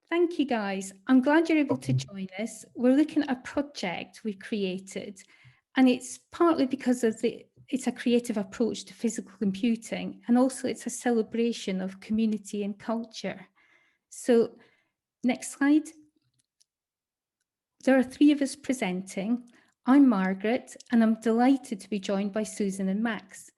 Thank you, guys. I'm glad you're able to join us. We're looking at a project we created, and it's partly because of it's a creative approach to physical computing, and also it's a celebration of community and culture. So next slide. There are three of us presenting. I'm Margaret, and I'm delighted to be joined by Susan and Max.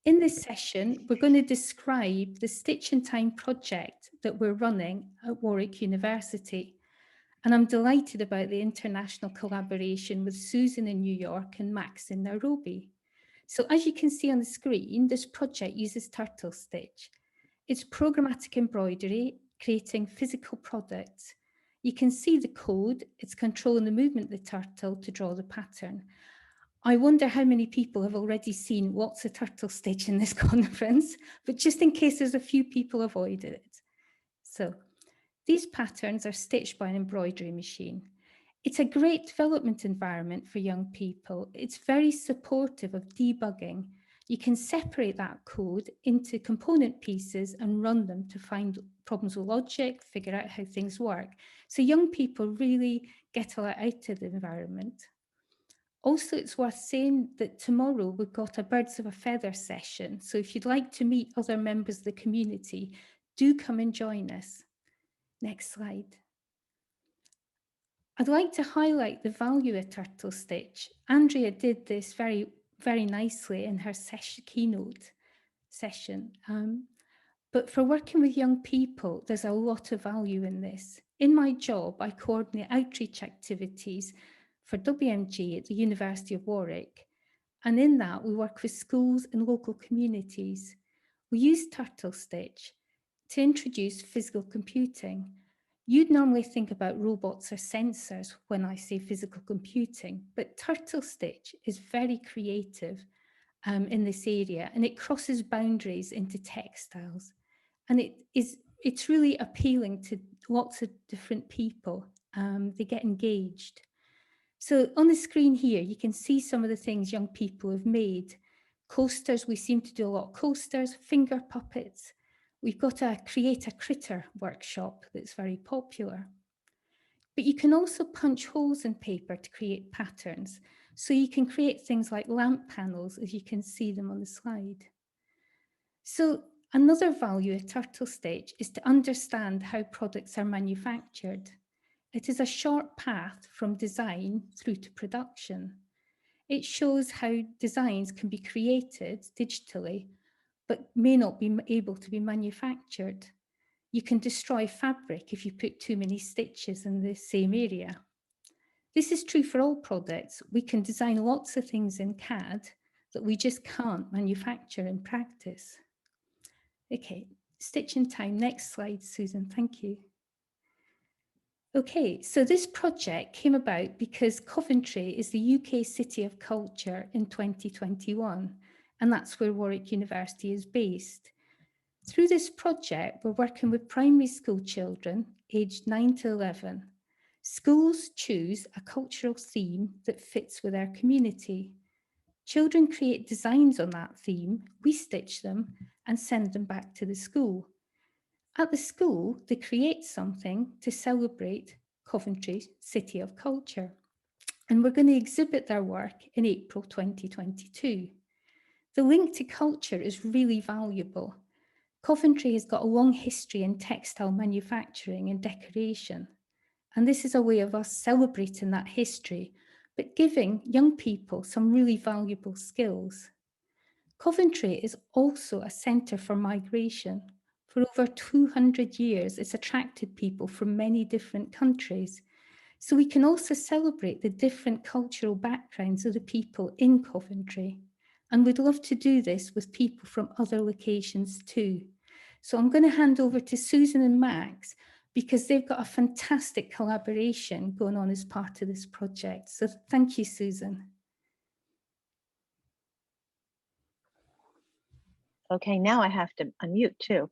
In this session, we're going to describe the Stitch in Time project that we're running at Warwick University. And I'm delighted about the international collaboration with Susan in New York and Max in Nairobi. So as you can see on the screen, this project uses Turtlestitch. It's programmatic embroidery, creating physical products. You can see the code, it's controlling the movement of the turtle to draw the pattern. I wonder how many people have already seen what's a Turtlestitch in this conference, but just in case there's a few people avoided it. So these patterns are stitched by an embroidery machine. It's a great development environment for young people. It's very supportive of debugging. You can separate that code into component pieces and run them to find problems with logic, figure out how things work. So young people really get a lot out of the environment. Also, it's worth saying that tomorrow we've got a Birds of a Feather session. So if you'd like to meet other members of the community, do come and join us. Next slide. I'd like to highlight the value of Turtlestitch. Andrea did this very, very nicely in her keynote session. But for working with young people, there's a lot of value in this. In my job, I coordinate outreach activities for WMG at the University of Warwick. And in that, we work with schools and local communities. We use Turtlestitch to introduce physical computing. You'd normally think about robots or sensors when I say physical computing, but Turtlestitch is very creative in this area, and it crosses boundaries into textiles. And it's really appealing to lots of different people. They get engaged. So on the screen here, you can see some of the things young people have made. Coasters, we seem to do a lot of coasters, finger puppets. We've got a Create a Critter workshop that's very popular. But you can also punch holes in paper to create patterns. So you can create things like lamp panels, as you can see them on the slide. So another value of Turtlestitch is to understand how products are manufactured. It is a short path from design through to production. It shows how designs can be created digitally, but may not be able to be manufactured. You can destroy fabric if you put too many stitches in the same area. This is true for all products. We can design lots of things in CAD that we just can't manufacture in practice. Okay, Stitch in Time. Next slide, Susan, thank you. Okay, so this project came about because Coventry is the UK City of Culture in 2021, and that's where Warwick University is based. Through this project, we're working with primary school children aged 9 to 11. Schools choose a cultural theme that fits with their community. Children create designs on that theme, we stitch them and send them back to the school. At the school, they create something to celebrate Coventry City of Culture. And we're going to exhibit their work in April 2022. The link to culture is really valuable. Coventry has got a long history in textile manufacturing and decoration. And this is a way of us celebrating that history, but giving young people some really valuable skills. Coventry is also a centre for migration. For over 200 years, it's attracted people from many different countries. So we can also celebrate the different cultural backgrounds of the people in Coventry. And we'd love to do this with people from other locations too. So I'm going to hand over to Susan and Max because they've got a fantastic collaboration going on as part of this project. So thank you, Susan. Okay, now I have to unmute too.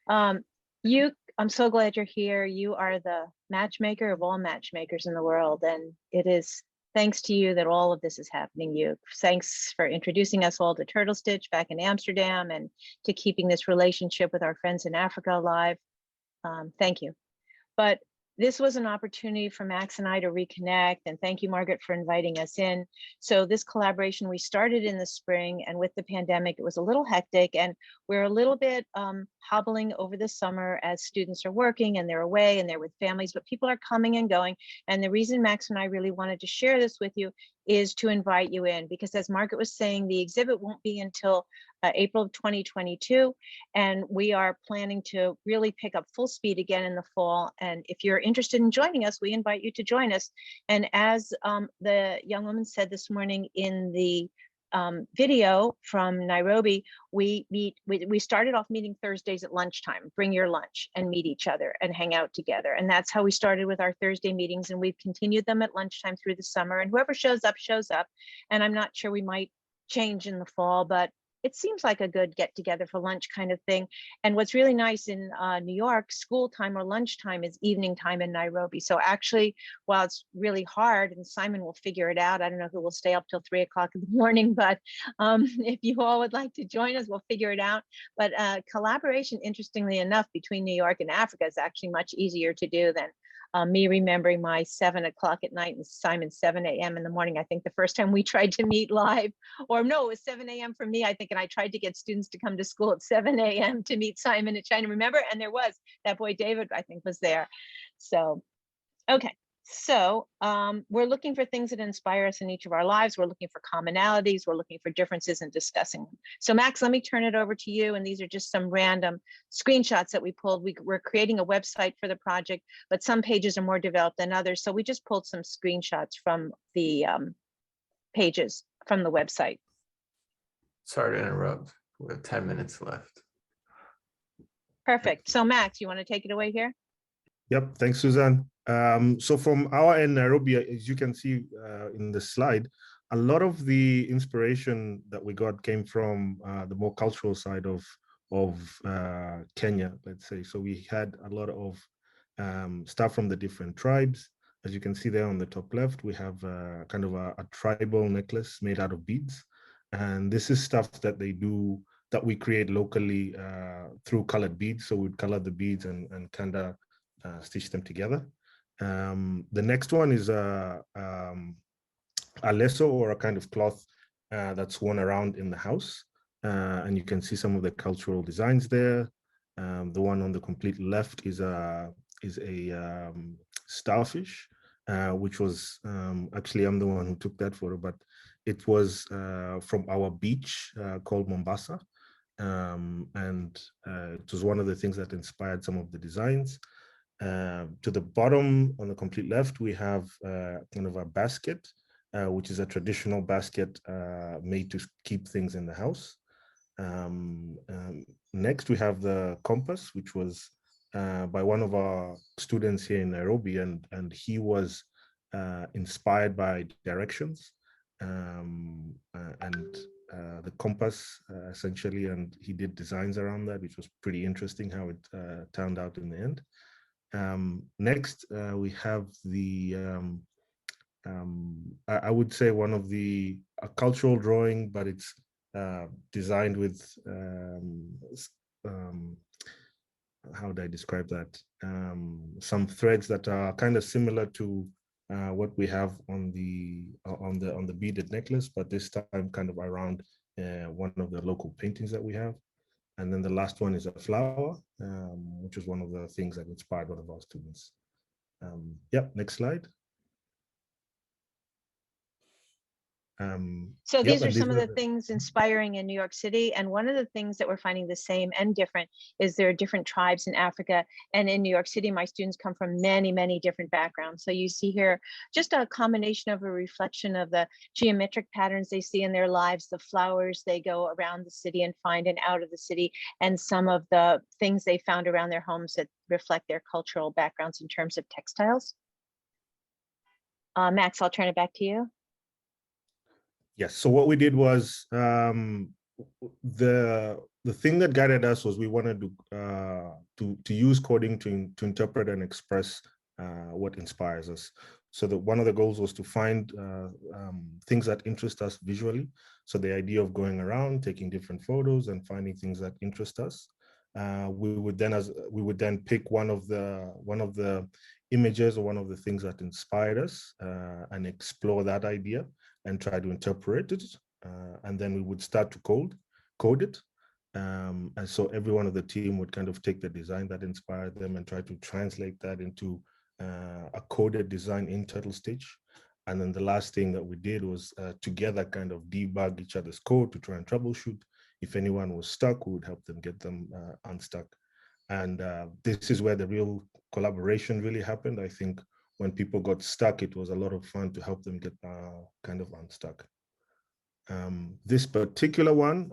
I'm so glad you're here. You are the matchmaker of all matchmakers in the world. And it is thanks to you that all of this is happening. Thanks for introducing us all to Turtlestitch back in Amsterdam and to keeping this relationship with our friends in Africa alive. Thank you. But this was an opportunity for Max and I to reconnect, and thank you, Margaret, for inviting us in. So this collaboration, we started in the spring, and with the pandemic, it was a little hectic, and we're a little bit hobbling over the summer as students are working and they're away and they're with families, but people are coming and going. And the reason Max and I really wanted to share this with you is to invite you in, because as Margaret was saying, the exhibit won't be until April of 2022. And we are planning to really pick up full speed again in the fall. And if you're interested in joining us, we invite you to join us. And as the young woman said this morning in the video from Nairobi, we started off meeting Thursdays at lunchtime. Bring your lunch and meet each other and hang out together. And that's how we started with our Thursday meetings. And we've continued them at lunchtime through the summer. And whoever shows up, shows up. And I'm not sure, we might change in the fall, but it seems like a good get together for lunch kind of thing. And what's really nice in New York, school time or lunchtime is evening time in Nairobi. So actually, while it's really hard, and Simon will figure it out, I don't know who will stay up till 3 o'clock in the morning, but if you all would like to join us, we'll figure it out. But collaboration, interestingly enough, between New York and Africa is actually much easier to do than me remembering my 7 o'clock at night and Simon's 7 a.m. in the morning. I think the first time we tried to meet live, or no, it was 7 a.m. for me, I think, and I tried to get students to come to school at 7 a.m. to meet Simon at China, remember? And there was, that boy David, I think, was there. So, okay. So we're looking for things that inspire us in each of our lives. We're looking for commonalities. We're looking for differences and discussing them. So Max, let me turn it over to you. And these are just some random screenshots that we pulled. We're creating a website for the project, but some pages are more developed than others. So we just pulled some screenshots from the pages from the website. Sorry to interrupt. We have 10 minutes left. Perfect. So Max, you want to take it away here? Yep, thanks, Suzanne. So from our end, Nairobi, as you can see in the slide, a lot of the inspiration that we got came from the more cultural side of Kenya, let's say. So we had a lot of stuff from the different tribes. As you can see there on the top left, we have kind of a tribal necklace made out of beads. And this is stuff that they do, that we create locally through colored beads. So we'd color the beads and kind of stitch them together. The next one is a lesso, or a kind of cloth that's worn around in the house. And you can see some of the cultural designs there. The one on the complete left is a starfish, which was actually, I'm the one who took that photo, but it was from our beach called Mombasa. And it was one of the things that inspired some of the designs. To the bottom on the complete left, we have kind of a basket, which is a traditional basket made to keep things in the house. Next, we have the compass, which was by one of our students here in Nairobi, and he was inspired by directions and the compass essentially, and he did designs around that, which was pretty interesting how it turned out in the end. Next, we have the, I would say one of a cultural drawing, but it's designed with, how would I describe that? Some threads that are kind of similar to what we have on the beaded necklace, but this time kind of around one of the local paintings that we have. And then the last one is a flower, which is one of the things that inspired one of our students. Yep, next slide. So these are some of the things inspiring in New York City. And one of the things that we're finding the same and different is there are different tribes in Africa. And in New York City, my students come from many, many different backgrounds. So you see here just a combination of a reflection of the geometric patterns they see in their lives, the flowers they go around the city and find and out of the city, and some of the things they found around their homes that reflect their cultural backgrounds in terms of textiles. Max, I'll turn it back to you. Yes. So what we did was the thing that guided us was we wanted to use coding to interpret and express what inspires us. So one of the goals was to find things that interest us visually. So the idea of going around, taking different photos and finding things that interest us. we would then pick one of the images or one of the things that inspired us and explore that idea and try to interpret it. And then we would start to code it. And so everyone of the team would kind of take the design that inspired them and try to translate that into a coded design in Turtlestitch. And then the last thing that we did was together kind of debug each other's code to try and troubleshoot. If anyone was stuck, we would help them get them unstuck. And this is where the real collaboration really happened. I think when people got stuck, it was a lot of fun to help them get kind of unstuck. This particular one,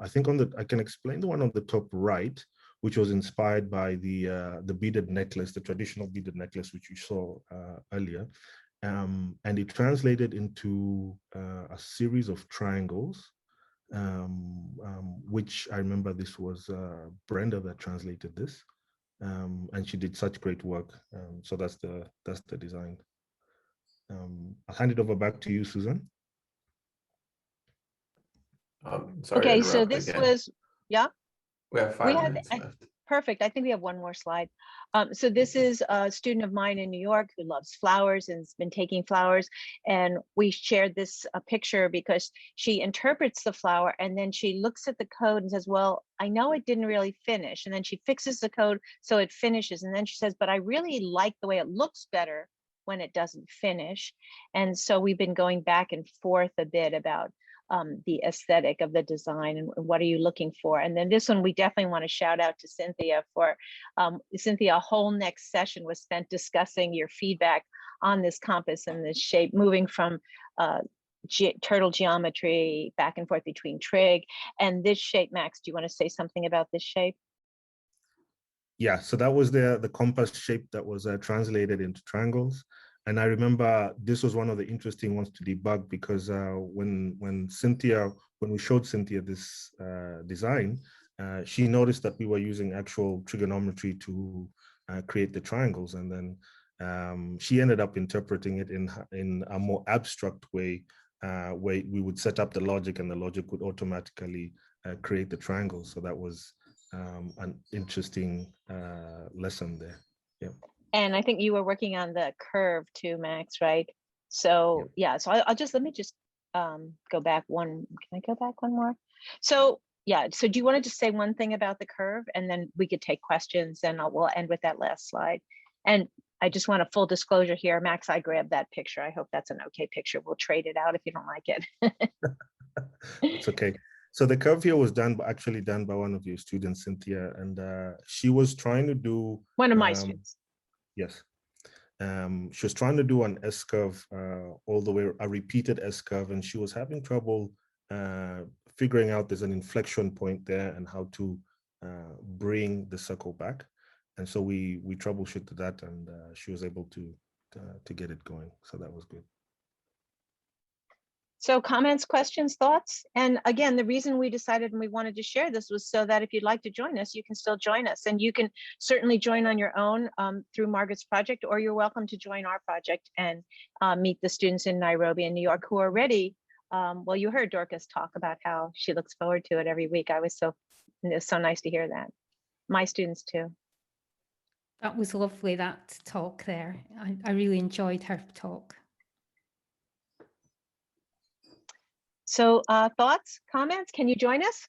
I think I can explain the one on the top right, which was inspired by the beaded necklace, the traditional beaded necklace, which you saw earlier. And it translated into a series of triangles, which I remember this was Brenda that translated this, and she did such great work. So that's the design. I'll hand it over back to you, Susan. Sorry Okay, to so interrupt this again. was, yeah. We have 5 minutes left. Perfect. I think we have one more slide. So this is a student of mine in New York who loves flowers and has been taking flowers. And we shared this picture because she interprets the flower and then she looks at the code and says, well, I know it didn't really finish. And then she fixes the code so it finishes. And then she says, but I really like the way it looks better when it doesn't finish. And so we've been going back and forth a bit about the aesthetic of the design and what are you looking for. And then this one, we definitely want to shout out to Cynthia for, Cynthia, a whole next session was spent discussing your feedback on this compass and this shape, moving from turtle geometry back and forth between trig and this shape. Max, do you want to say something about this shape? Yeah, so that was the compass shape that was translated into triangles. And I remember this was one of the interesting ones to debug because when we showed Cynthia this design, she noticed that we were using actual trigonometry to create the triangles, and then she ended up interpreting it in a more abstract way, where we would set up the logic, and the logic would automatically create the triangles. So that was an interesting lesson there. Yeah. And I think you were working on the curve too, Max, right? So yeah, so let me just go back one. Can I go back one more? So yeah, so do you want to just say one thing about the curve and then we could take questions and we'll end with that last slide. And I just want a full disclosure here, Max, I grabbed that picture. I hope that's an okay picture. We'll trade it out if you don't like it. It's okay. So the curve here was actually done by one of your students, Cynthia, and she was trying to do one of my students. Yes. She was trying to do an S-curve all the way, a repeated S-curve, and she was having trouble figuring out there's an inflection point there and how to bring the circle back. And so we troubleshooted that, and she was able to get it going. So that was good. So comments, questions, thoughts? And again, the reason we decided and we wanted to share this was so that if you'd like to join us, you can still join us. And you can certainly join on your own through Margaret's project, or you're welcome to join our project and meet the students in Nairobi and New York who are ready. Well, you heard Dorcas talk about how she looks forward to it every week. It was so nice to hear that. My students too. That was lovely, that talk there. I really enjoyed her talk. So thoughts, comments, can you join us?